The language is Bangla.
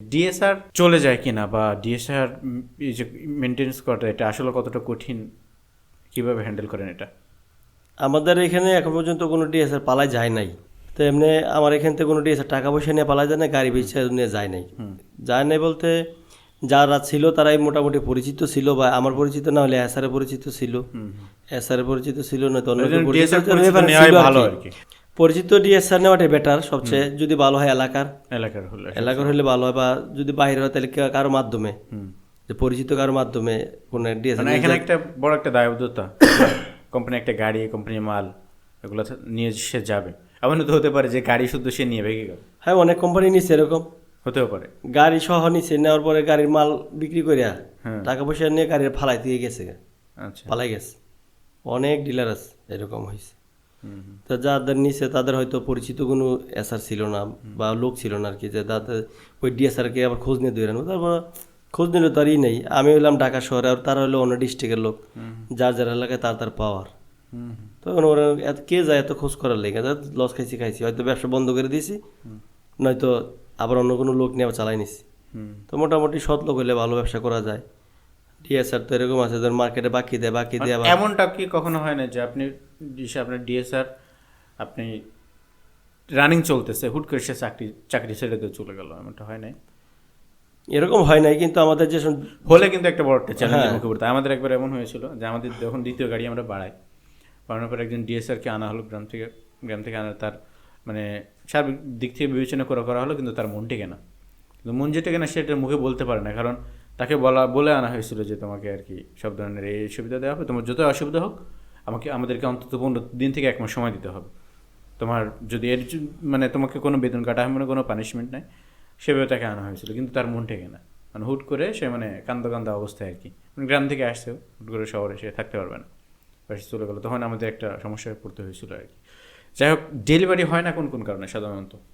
ডিএসআর চলে যায় কিনা বা ডিএসআর এই যে মেনটেন্স করাটা এটা আসলে কতটা কঠিন, কিভাবে হ্যান্ডেল করেন এটা? আমাদের এখানে এখন পর্যন্ত কোনো ডিএসআর পালায় যায় নাই। তো এমনি আমার এখান থেকে কোনো ডিএসআর টাকা পয়সা নিয়ে পালায় যায় না, গাড়ি বেচে নিয়ে যায় নাই। যায় নাই বলতে যারা ছিল তারাই মোটামুটি পরিচিত ছিল, বা আমার পরিচিত না হলে এসআরে পরিচিত ছিল, এসআরে পরিচিত ছিল না তো অন্য কেউ পরিচিত ডিএসআর ছিল, পরিচিত reference নেওয়াই ছিল আর ভালো কি। আর কি, পরিচিত ডিএসআর নেওয়াটাই বেটার সবচেয়ে, যদি ভালো হয় এলাকার এলাকার হলে ভালো হয়, বা যদি বাইরে হয় তাহলে কারো মাধ্যমে, যে পরিচিত কারো মাধ্যমে কোনো ডিএসআর মানে এখানে একটা বড় একটা দায়বদ্ধতা, কোম্পানি একটা গাড়ি, কোম্পানির মাল এগুলো নিয়ে সে যাবে, এমন তো হতে পারে যে গাড়ি শুদ্ধ সে নিয়ে ভেঙে গেল, হ্যাঁ অনেক কোম্পানি নিচ্ছে এরকম, হতেও পারে। গাড়ি সহ নিচ্ছে, নেওয়ার পরে গাড়ির মাল বিক্রি করিয়া হ্যাঁ। টাকা পয়সা নিয়ে গাড়ির ফালাই দিয়ে গেছে, আচ্ছা। পালাই গেছে। অনেক ডিলার আছে এরকম হয়েছে। তো যাদের নিচে তাদের হয়তো পরিচিত কোনো এসআর ছিল না বা লোক ছিল না আর কি, যে তাদের ওই ডিএসআরকে আবার খোঁজ নিয়ে দৌড়ানো, তারপর খোঁজ নিলে তো আর নেই। আমি হইলাম ঢাকা শহরে, আর তারা হলো অন্য ডিস্ট্রিক্টের লোক, যার যার এলাকায় তার পাওয়ার। তখন ওরা কে যায় এত খোঁজ করার লেগে, লস খাইছি হয়তো ব্যবসা বন্ধ করে দিয়েছি, নয়তো আবার অন্য কোনো লোক নিয়ে আবার চালাই নিছি। তো মোটামুটি সৎ লোক হলে ভালো ব্যবসা করা যায়। ডিএসআর তো এরকম আছে, ধর মার্কেটে বাকি দেয় আবার। এমনটা কি কখনো হয় না যে আপনি আপনার ডিএসআর আপনি রানিং চলতেছে, হুট করে সে চাকরি ছেড়ে দিয়ে চলে গেল, এমনটা হয় নাই? এরকম হয় নাই, কিন্তু আমাদের যে হলে কিন্তু একটা বড় একটা চ্যালেঞ্জের হ্যাঁ। মুখে পড়তে হয়। আমাদের একবার এমন হয়েছিল যে আমাদের যখন দ্বিতীয় গাড়ি আমরা বাড়ানোর পর একজন ডিএসআরকে আনা হলো গ্রাম থেকে আনা, তার মানে সার্বিক দিক থেকে বিবেচনা করা হলো, কিন্তু তার মন টেকে না। কিন্তু মন যে টেকে না সেটা মুখে বলতে পারে না, কারণ তাকে বলে আনা হয়েছিল যে তোমাকে আর কি সব ধরনের এই সুবিধা দেওয়া হবে, তোমার যত অসুবিধা হোক আমাদেরকে অন্তত 15 দিন থেকে 1 মাস সময় দিতে হবে। তোমার যদি মানে তোমাকে কোনো বেতন কাটা হবে না, কোনো পানিশমেন্ট নাই, সেভাবে তাকে আনা হয়েছিল। কিন্তু তার মন টেকে না, মানে হুট করে সে মানে কান্দা অবস্থায় আর কি, মানে গ্রাম থেকে আসছে, হুট করে শহরে সে থাকতে পারবে না, বাসে চলে গেলো। তখন আমাদের একটা সমস্যায় পড়তে হয়েছিল আর কি। যাই হোক, ডেলিভারি হয় না কোন কোন কারণে সাধারণত?